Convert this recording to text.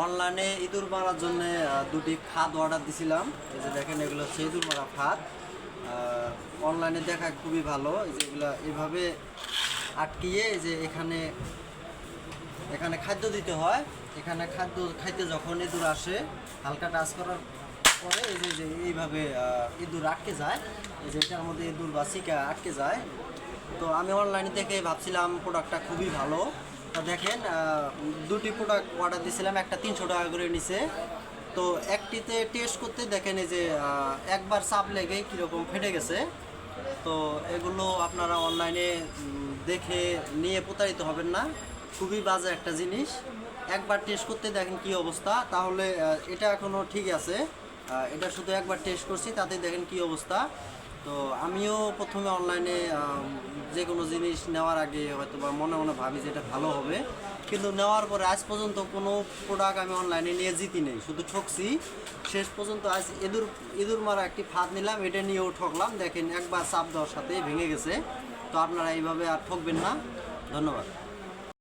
অনলাইনে ইঁদুর মারার জন্য দুটি খাদ অর্ডার দিছিলাম। এই যে দেখেন, এগুলো হচ্ছে ইঁদুর মারা খাদ। অনলাইনে দেখা খুবই ভালো। এই যে এগুলো এভাবে আটকিয়ে এই যে এখানে এখানে খাদ্য দিতে হয়। এখানে খাদ্য খাইতে যখন ইঁদুর আসে, হালকা টাচ করার পরে এই যে এইভাবে ইঁদুর আটকে যায়। এই যে এটার মধ্যে ইঁদুর বা শিকা আটকে যায়। তো আমি অনলাইনে থেকে ভাবছিলাম প্রোডাক্টটা খুবই ভালো। তো দেখেন, দুটি প্রোডাক্ট অর্ডার দিয়েছিলাম, একটা 300 টাকা করে নিছে। তো একটিতে টেস্ট করতে দেখেন এই যে একবার চাপ লেগে কীরকম ফেটে গেছে। তো এগুলো আপনারা অনলাইনে দেখে নিয়ে প্রতারিত হবেন না, খুবই বাজে একটা জিনিস। একবার টেস্ট করতে দেখেন কি অবস্থা। তাহলে এটা এখনও ঠিক আছে, এটা শুধু একবার টেস্ট করছি, তাতে দেখেন কি অবস্থা। তো আমিও প্রথমে অনলাইনে যে কোনো জিনিস নেওয়ার আগে হয়তো বা মনে মনে ভাবি যে এটা ভালো হবে, কিন্তু নেওয়ার পরে আজ পর্যন্ত কোনো প্রোডাক্ট আমি অনলাইনে নিয়ে জিতি নেই, শুধু ঠকছি। শেষ পর্যন্ত আজ ইঁদুর মারা একটি ফাঁদ নিলাম, এটা নিয়েও ঠকলাম। দেখেন একবার চাপ দেওয়ার সাথে ভেঙে গেছে। তো আপনারা এইভাবে আর ঠকবেন না। ধন্যবাদ।